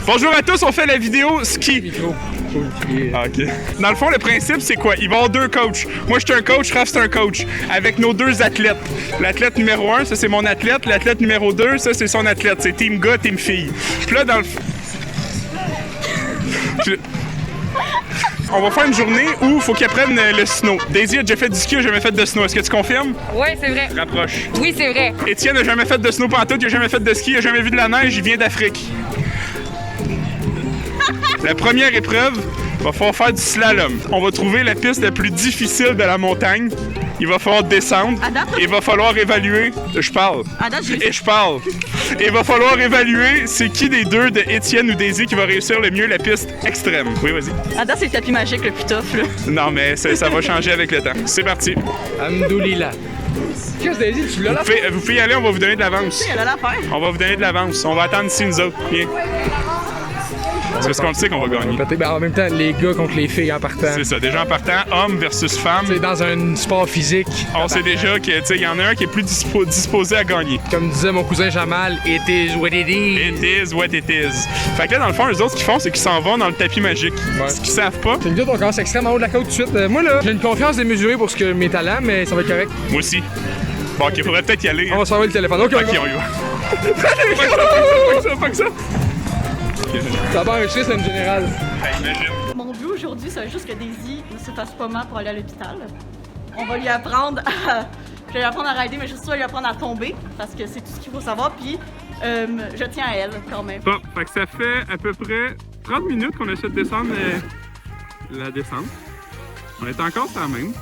Bonjour à tous, on fait la vidéo ski. Ah, ok. Dans le fond, le principe, c'est quoi? Il va y avoir deux coachs. Moi, je suis un coach, Raph, c'est un coach. Avec nos deux athlètes. L'athlète numéro 1, ça, c'est mon athlète. L'athlète numéro 2, ça, c'est son athlète. C'est team gars, team fille. Puis là, dans le... On va faire une journée où il faut qu'ils apprennent le snow. Daisy a déjà fait du ski, n'a jamais fait de snow. Est-ce que tu confirmes? Oui, c'est vrai. Rapproche. Oui, c'est vrai. Étienne n'a jamais fait de snow pantoute, il n'a jamais fait de ski, il n'a jamais vu de la neige, il vient d'Afrique. La première épreuve, il va falloir faire du slalom. On va trouver la piste la plus difficile de la montagne. Il va falloir descendre. Et il va falloir évaluer. Je parle. Et je parle. Et il va falloir évaluer c'est qui des deux, de Étienne ou Daisy, qui va réussir le mieux la piste extrême. Oui, vas-y. Adam, c'est le tapis magique le plus tough, là. Non, mais ça va changer avec le temps. C'est parti. Amdoulila. Qu'est-ce que Daisy, tu l'as là? Vous pouvez y aller, on va vous donner de l'avance. Elle a l'affaire. On va vous donner de l'avance. On va attendre ici, nous autres. Viens. Parce qu'on le sait qu'on va gagner. Ben, en même temps, les gars contre les filles en partant. C'est ça, déjà en partant, homme versus femme. C'est dans un sport physique. On sait déjà qu'il y en a un qui est plus disposé à gagner. Comme disait mon cousin Jamal, it is what it is. It is what it is. Fait que là, dans le fond, eux autres, ce qu'ils font, c'est qu'ils s'en vont dans le tapis magique. Ouais. Ce qu'ils savent pas. C'est une gars, on commence extrêmement haut de la côte tout de suite. Moi, là, j'ai une confiance démesurée pour ce que mes talents, mais ça va être correct. Moi aussi. Bon, ok, faudrait peut-être y aller. On va se faire le téléphone. Ok, on y va. Pas que ça. Ça va enrichir, c'est une générale. Mon but aujourd'hui, c'est juste que Daisy ne se fasse pas mal pour aller à l'hôpital. On va lui apprendre à... Je vais lui apprendre à rider, mais juste ça, lui apprendre à tomber, parce que c'est tout ce qu'il faut savoir, puis je tiens à elle, quand même. Bon, fait que ça fait à peu près 30 minutes qu'on essaie de descendre la descente. On est encore sur la même.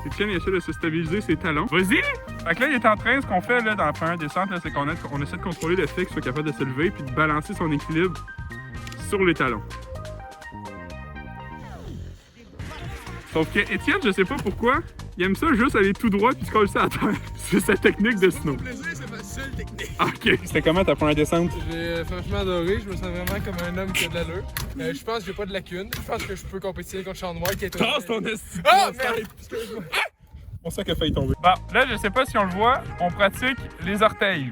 Étienne essaie de se stabiliser ses talons. Vas-y! Fait que là, il est en train, ce qu'on fait là, dans la première descente, c'est qu'on essaie de contrôler le fait qu'il soit capable de se lever puis de balancer son équilibre sur les talons. Sauf que Étienne, je sais pas pourquoi, il aime ça juste aller tout droit puis se coller ça à terre. C'est sa technique de snow. Mon plaisir, c'est ma seule technique. Ok. C'était comment ta première descente? J'ai franchement adoré, je me sens vraiment comme un homme qui a de l'allure. Je pense que j'ai pas de lacune. Je pense que je peux compétir contre Sean White qui est Trace ton esti! Ah, merde! Excuse-moi. On sait qu'il a failli tomber. Bon, là, je sais pas si on le voit, on pratique les orteils.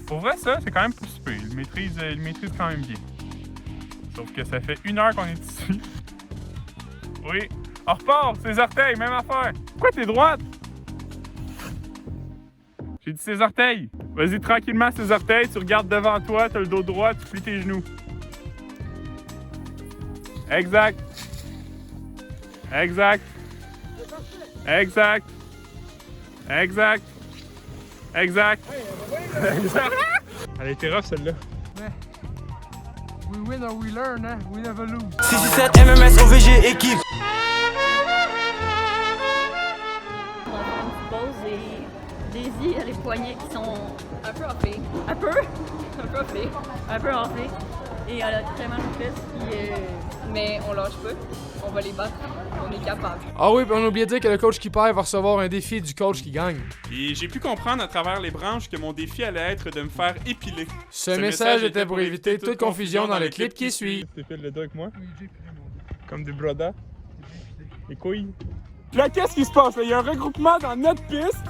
Pour vrai, ça, c'est quand même pas super. Il maîtrise quand même bien. Sauf que ça fait 1 heure qu'on est ici. Oui. On repart, ses orteils, même affaire. Pourquoi t'es droite? J'ai dit ses orteils. Vas-y, tranquillement, ses orteils. Tu regardes devant toi, t'as le dos droit, tu plies tes genoux. Exact. Exact. Exact. Exact. Exact. Exact. Elle était rough, celle-là. We win or we learn, hein? We never lose. 6-7 MMS OVG équipe. On va faire une petite pause et Daisy a les poignets qui sont un peu enflés. Un peu enflés. Un peu enflés. Et elle a très mal aux fesses, puis, Mais on lâche pas. On va les battre. On est capable. Ah oui, puis on a oublié de dire que le coach qui perd va recevoir un défi du coach qui gagne. Et j'ai pu comprendre à travers les branches que mon défi allait être de me faire épiler. Ce message était pour éviter toute confusion dans le clip qui suit. T'épiles le dos avec moi? Comme des brodas. Les couilles. Là, qu'est-ce qui se passe? Il y a un regroupement dans notre piste.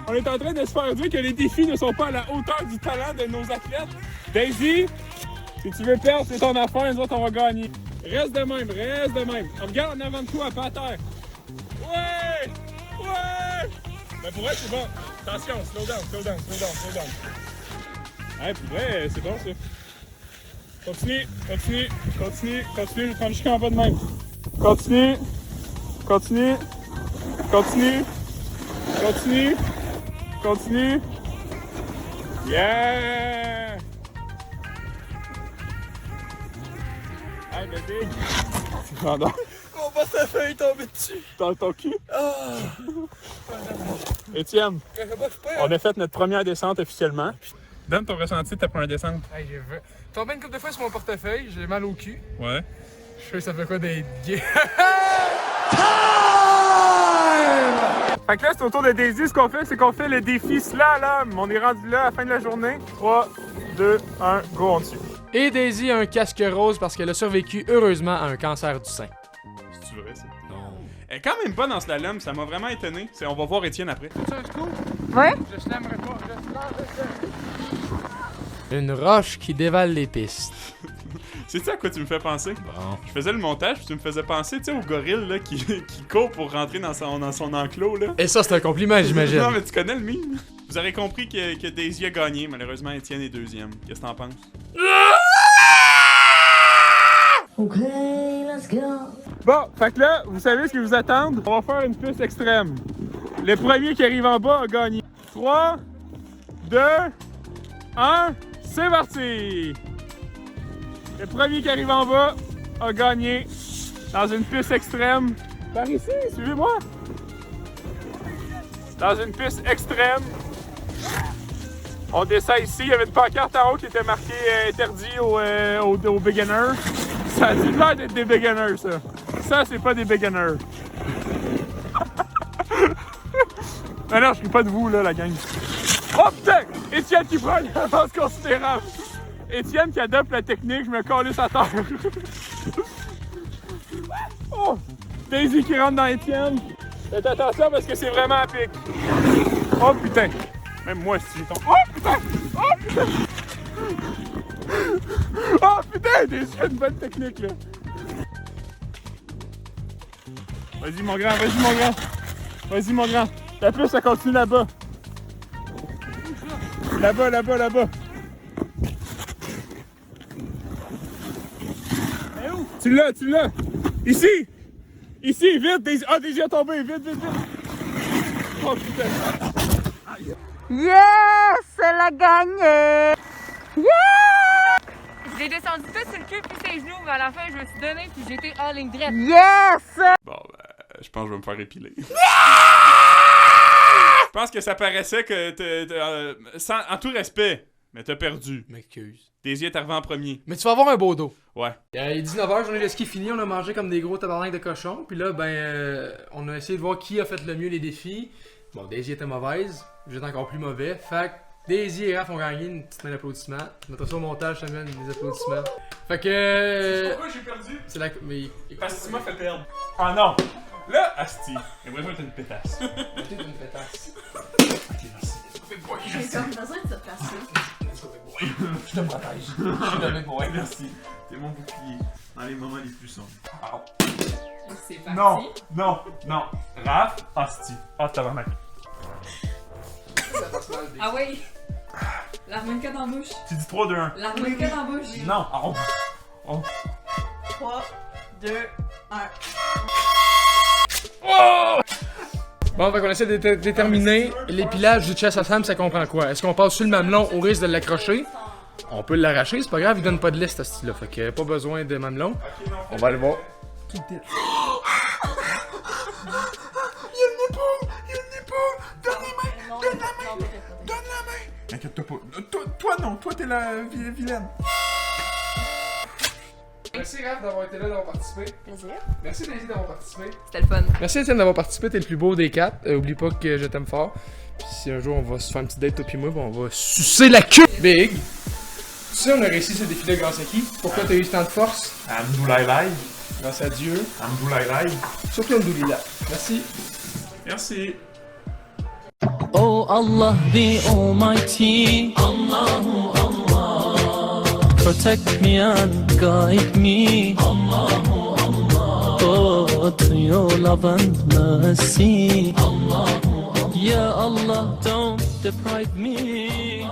On est en train de se faire dire que les défis ne sont pas à la hauteur du talent de nos athlètes. Daisy, si tu veux perdre, c'est ton affaire, nous autres, on va gagner. Reste de même, reste de même. Regarde en avant de toi, pas à terre. Ouais! Ouais! Mais pour vrai, c'est bon. Attention, slow down, slow down, slow down, slow down. Ouais, pour vrai, c'est bon, ça. Continue, continue, continue, continue. Je vais te rendre jusqu'en bas de même. Continue, continue, continue, continue, continue. Yeah! Hey, bébé! Pardon. On va sa feuille tomber dessus. Dans ton cul? Étienne, on a fait notre première descente officiellement. Donne ton ressenti de ta première descente. Hey, j'ai tombé une couple de fois sur mon portefeuille, j'ai mal au cul. Ouais. Je sais ça fait quoi d'être gay. Fait que là, c'est au tour de Daisy. Ce qu'on fait, c'est qu'on fait le défi slalom. On est rendu là à la fin de la journée. 3, 2, 1, go en dessus. Et Daisy a un casque rose parce qu'elle a survécu heureusement à un cancer du sein. C'est-tu vrai, ça? Non. Elle est quand même pas dans slalom, ça m'a vraiment étonné. On va voir Étienne après. C'est un scoop? Ouais? Je slâmerai pas. Une roche qui dévale les pistes. Sais-tu à quoi tu me fais penser? Bon. Je faisais le montage, puis tu me faisais penser, tu sais, au gorille là, qui court pour rentrer dans son enclos, là. Et ça, c'est un compliment, j'imagine. Non, mais tu connais le mime. Vous aurez compris que Daisy a gagné. Malheureusement, Étienne est deuxième. Qu'est-ce que t'en penses? Okay, let's go. Bon, fait que là, vous savez ce qui vous attend. On va faire une piste extrême. Le premier qui arrive en bas a gagné. 3, 2, 1, c'est parti! Le premier qui arrive en bas a gagné dans une piste extrême. Par ici, suivez-moi! Dans une piste extrême. On descend ici, il y avait une pancarte en haut qui était marquée interdit aux beginners. Ça a dû l'air d'être des beginners, ça. Ça, c'est pas des beginners. Mais non, je suis pas de vous, là, la gang. Oh putain! Étienne qui prend une avance considérable. Étienne qui adopte la technique, je me calisse à terre. Oh! Daisy qui rentre dans Étienne. Faites attention parce que c'est vraiment à pic. Oh putain! Même moi, si tombe. Oh putain! Oh putain! Oh putain! Daisy a une bonne technique, là. Vas-y, mon grand, vas-y, mon grand. Vas-y, mon grand. La plus, ça continue là-bas. Là-bas, là-bas, là-bas. Tu l'as, tu l'as. Ici. Ici, vite. Daisy. Ah, Daisy a tombé. Vite, vite, vite. Oh, putain. Yes! Elle a gagné! Yeah! Je l'ai descendu tout sur le cul puis ses genoux, mais à la fin, je me suis donné puis j'étais en ligne droite. Yes! Bon, ben, je pense que je vais me faire épiler. Je pense que ça paraissait que en tout respect, mais t'as perdu. M'excuse. Daisy est arrivé en premier. Mais tu vas avoir un beau dos. Ouais. Il est 19h, journée de ski finie, on a mangé comme des gros tabarnak de cochons. Puis là, on a essayé de voir qui a fait le mieux les défis. Bon, Daisy était mauvaise, j'étais encore plus mauvais. Fait que Daisy et Raph ont gagné une petite main d'applaudissements. Je mettrai ça au montage, Samuel, des applaudissements. Fait que. Pourquoi j'ai perdu? C'est la. Mais. Parce que tu m'as fait perdre. Ah non! Là, Asti, j'ai l'impression que t'es une pétasse. T'es une pétasse. Ok, merci. J'ai comme besoin de cette place-là. Je te protège. Je suis le mec, ouais. Merci. T'es mon bouclier dans les moments les plus sombres. C'est parti. Non, non, non. Raph, Asti. Ah, tabarnak. Ah oui. L'harmonica dans la bouche. Tu dis 3, 2, 1. L'harmonica dans la bouche. Non, oh. Oh. 3, 2, 1. Oh! Bon, fait qu'on essaie de déterminer l'épilage du chest à Sam, ça comprend quoi? Est-ce qu'on passe sur le mamelon au risque de l'accrocher? On peut l'arracher, c'est pas grave, il donne pas de liste à ce style-là. Fait que pas besoin de mamelon. On va aller voir. Il y a une épaule! Il y a une épaule! Donne les mains! Donne la main! Donne la main! Inquiète-toi pas. Toi non, toi t'es la vilaine. Merci Raph d'avoir été là, d'avoir participé. Plaisir. Merci Daisy d'avoir participé. C'était le fun. Merci Étienne d'avoir participé, t'es le plus beau des quatre. Oublie pas que je t'aime fort. Puis si un jour on va se faire une petite date toi pis moi, on va sucer la queue! Big! Tu sais, on a réussi ce défi-là grâce à qui? Pourquoi t'as eu tant de force? Amdoulaïlaï. Grâce à Dieu. Amdoulaïlaï. Surtout Amdoulila. Merci. Merci. Oh Allah the Almighty, Allahu Allah, protect me and guide me, Allahu Allah, oh to your love and mercy, Allahu Allah, Ya Allah don't deprive me.